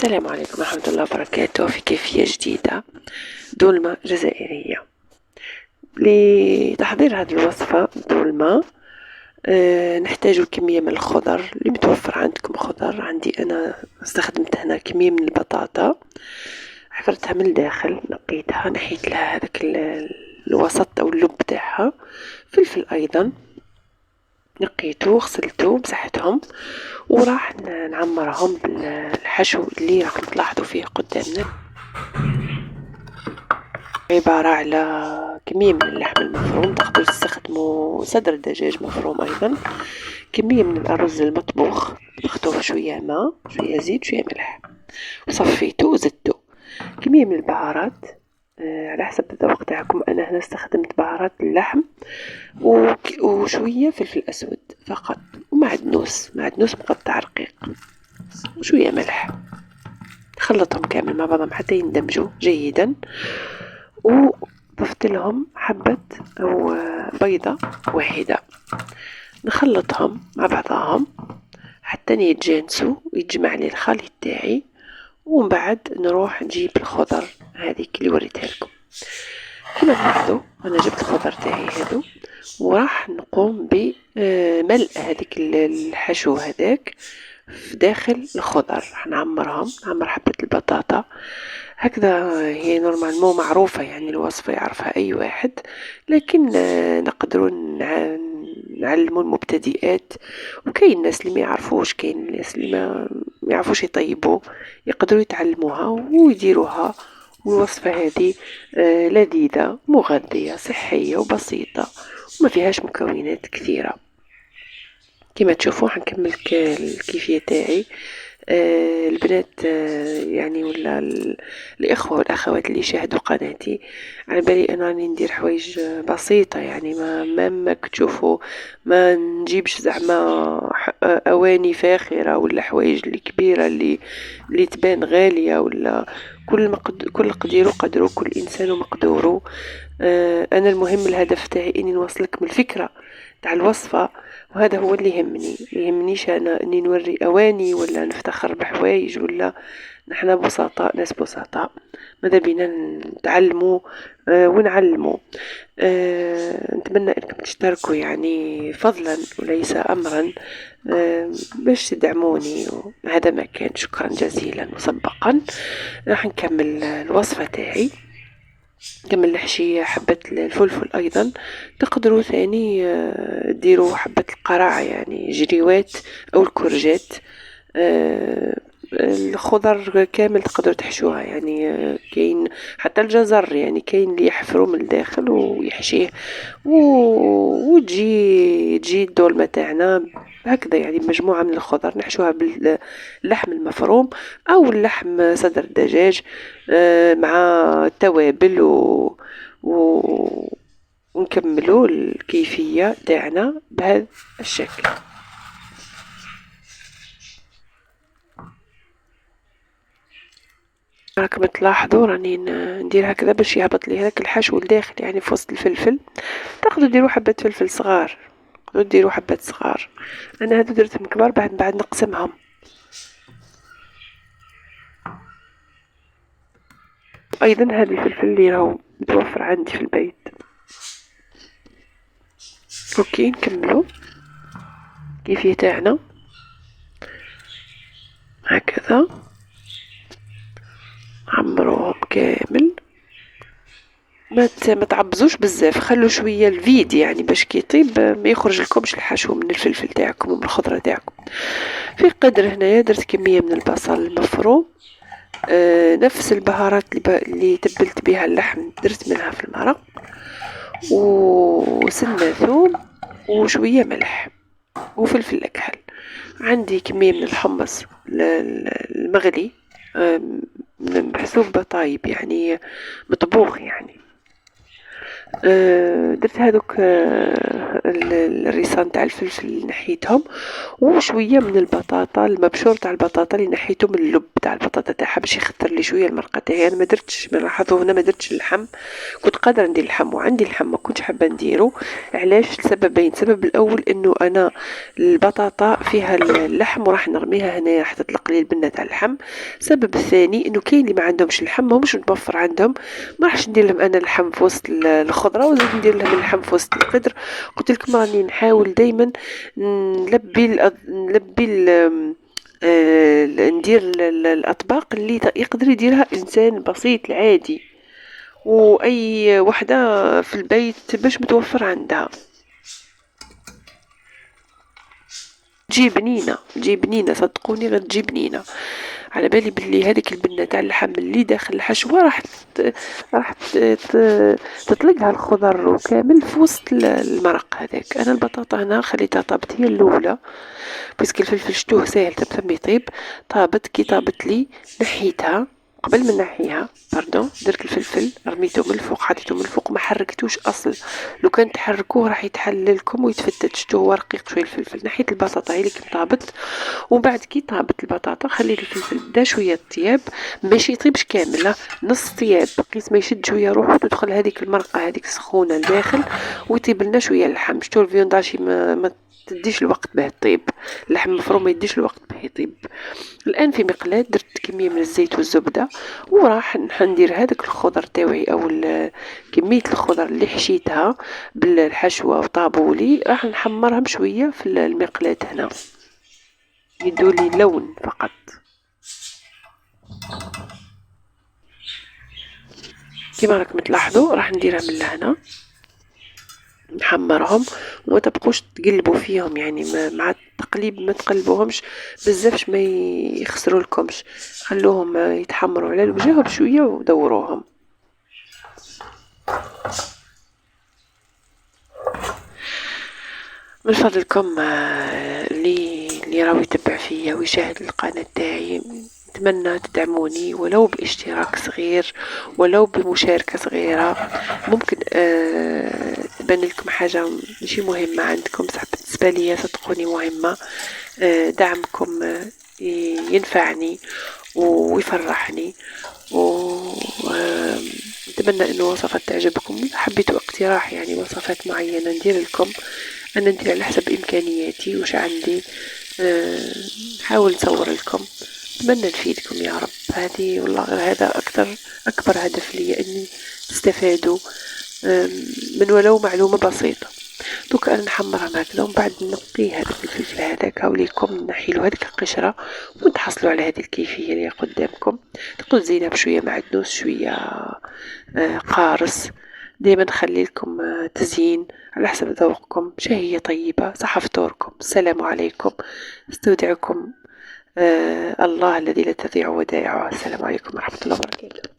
السلام عليكم ورحمة الله وبركاته. في كيفية جديدة دولمة جزائرية. لتحضير هذه الوصفة دولمة نحتاج كمية من الخضر اللي متوفر عندكم. خضر عندي أنا استخدمت هنا كمية من البطاطا، حفرتها من الداخل، نقيتها، نحيت لها هذاك الوسط أو اللب تاعها. فلفل أيضا نقيته وغسلته مسحتهم، وراح نعمرهم بالحشو اللي راح تلاحظوا فيه قدامنا. عبارة على كمية من اللحم المفروم، تقدروا تستخدموا صدر دجاج مفروم أيضا، كمية من الأرز المطبوخ، طبختوه شوية ماء شوية زيت شوية ملح وصفيته وزدته، كمية من البهارات على حسب الذوق تاعكم. أنا هنا استخدمت بهارات اللحم وشوية فلفل أسود فقط، ومعدنوس مقطع رقيق، وشوية ملح. خلطهم كامل مع بعضهم حتى يندمجوا جيدا، وضفت لهم حبة أو بيضة واحدة. نخلطهم مع بعضهم حتى يتجانسوا ويتجمع لي الخليط تاعي، ومن بعد نروح نجيب الخضر هذيك اللي وريتها لكم. كما تلاحظوا أنا جبت الخضر تاعي هذو، وراح نقوم بملء هذيك الحشو هذاك في داخل الخضر. راح نعمرهم، نعمر حبة البطاطا هكذا. هي نورمالمون معروفة، يعني الوصفة يعرفها أي واحد، لكن نقدروا نعلموا المبتدئات، وكاين الناس اللي ما يعرفوش، كاين الناس اللي ما يعرفوش يطيبوا، يقدروا يتعلموها ويديروها. والوصفة هذه لذيذة مغذية صحية وبسيطة وما فيهاش مكونات كثيرة. كما تشوفوا حنكمل الكيفية تاعي. البنات يعني ولا الإخوة والأخوات اللي يشاهدوا قناتي، على بالي أنا راني ندير حوايج بسيطة، يعني ما تشوفوا ما نجيبش زعما أواني فاخرة ولا حوايج اللي كبيرة اللي تبان غالية، ولا كل قدير قدره، كل إنسان مقدوره. أنا المهم الهدف تاعي إني نوصلكم الفكرة تاع الوصفة، وهذا هو اللي يهمني. يهمنيش أنا إني نوري أواني ولا نفتخر بحوايج، ولا نحن بسطاء، ناس بسطاء، ماذا بينا نتعلموا ونعلموا. نتمنى أنكم تشتركوا يعني فضلا وليس أمرا، باش تدعموني، وهذا ما كان. شكرا جزيلا مسبقا. راح نكمل الوصفة تاعي. نكمل نحشي حبة الفلفل أيضا. تقدروا ثاني ديروا حبة القرع يعني جريوات أو الكورجات. الخضر كامل تقدروا تحشوها، يعني كاين حتى الجزر، يعني كاين اللي يحفروا من الداخل ويحشيه، وتجي الدولمة تاعنا هكذا، يعني مجموعة من الخضر نحشوها باللحم المفروم أو اللحم صدر الدجاج مع التوابل ونكملوا الكيفية تاعنا بهذا الشكل. راكم تلاحظوا راني ندير هكذا باش يهبط لي هذاك الحشو الداخل، يعني في وسط الفلفل. تقدروا ديروا حبة فلفل صغار، تقدروا ديروا حبة صغار، انا هادو درتهم كبار بعد نقسمهم. ايضا هذا الفلفل اللي راهو متوفر عندي في البيت. اوكي نكملوا كيفية تاعنا هكذا، عمروهم كامل. ما تعبزوش بزاف، خلوا شويه الفيد يعني باش كي يطيب ما يخرج لكمش الحشو من الفلفل تاعكم ومن الخضره تاعكم. في قدر هنايا درت كميه من البصل المفروم، نفس البهارات اللي تبلت بها اللحم درت منها في المرق، وسنه ثوم وشويه ملح وفلفل اكحل. عندي كميه من الحمص المغلي محسوب بطايب، يعني مطبوخ يعني. درت هادوك الريصان تاع الفلفل نحيتهم، وشويه من البطاطا المبشور تاع البطاطا اللي نحيته من اللب تاع البطاطا تاعها باش يخثر لي شويه المرقه تاعي. انا ما درتش، من لاحظوا هنا ما درتش اللحم، كنت قادره ندير اللحم وعندي اللحم ما كنتش حابه نديرو. علاش؟ لسببين. السبب الاول انه انا البطاطا فيها اللحم وراح نرميها هنا راح تطلق لي البنه تاع اللحم. السبب الثاني انه كاين اللي ما عندهمش اللحم، ماهمش متوفر عندهم، ما راحش ندير لهم انا اللحم في وسط الخضره وزيد ندير لهم اللحم في وسط القدر. قلت لكم راني نحاول دائما ندير الأطباق اللي يقدر يديرها إنسان بسيط العادي، وأي وحدة في البيت باش متوفر عندها. تجي بنينة، تجي بنينة، صدقوني غير تجي بنينة. على بالي بلي هذيك البنة تاع اللحم اللي داخل الحشوة راح تطلقها الخضر وكامل في وسط المرق هذاك. انا البطاطا هنا خليتها طابت هي الاولى، باسكو الفلفل شتوه ساهل تفهم يطيب. طابت، كي طابت لي نحيتها. قبل ما نحيها باردون درت الفلفل رميته من الفوق، حطيته من الفوق، ما حركتوش اصلا. لو كان تحركوه راح يتحلل لكم ويتفتت. شتوه هو رقيق شويه الفلفل. نحيت البطاطا هي اللي طابت، ومن بعد كي طابت البطاطا خليت الفلفل بدا شويه طياب، ماشي يطيبش كامل، لا نص طياب، قيس ما يشد شويه روحه وتدخل هذيك المرقه هذيك سخونه لداخل ويطيب لنا شويه اللحم. شتو الفيونداشي ما تديش الوقت باه طيب، اللحم المفروم ما يديش الوقت باه يطيب. الان في مقلاة درت كميه من الزيت والزبده، وراح ندير هذاك الخضر تاوعي او كميه الخضر اللي حشيتها بالحشوه وطابولي، راح نحمرهم شويه في المقلاة هنا يدولي لون فقط. كما راكم تلاحظوا راح نديرها من لهنا نحمرهم، وما تبقوش تقلبوا فيهم، يعني مع التقليب ما تقلبوهمش بزاف ما يخسروا لكمش، خلوهم يتحمروا على الوجه بشويه ودوروهم. من فضلكم اللي راهو يتبع فيا ويشاهد القناة تاعي، نتمنى تدعموني ولو باشتراك صغير ولو بمشاركة صغيرة. ممكن تبان لكم حاجة ماشي مهمة عندكم، صح بالنسبة لي صدقوني مهمة. دعمكم ينفعني ويفرحني، ونتمنى انه وصفات تعجبكم. حبيتوا اقتراح يعني وصفات معينة ندير لكم، انا ندير على حسب امكانياتي وش عندي، نحاول نصور لكم. اتمنى نفيدكم يا رب. هذه والله هذا اكبر هدف لي، اني تستفادوا من ولو معلومة بسيطة. دوك انا نحمرها هكذا، ومن بعد نقي هذاك الفلفل هذاك هاوليكم نحيلو هذيك القشرة ونتحصلوا على هذه الكيفية اللي قدامكم. تقول زينة بشوية معدنوس شوية قارص. دايما نخلي لكم تزيين على حسب ذوقكم، شهية طيبة، صحة فطوركم. السلام عليكم، استودعكم الله الذي لا تضيع ودائعه. السلام عليكم ورحمة الله وبركاته.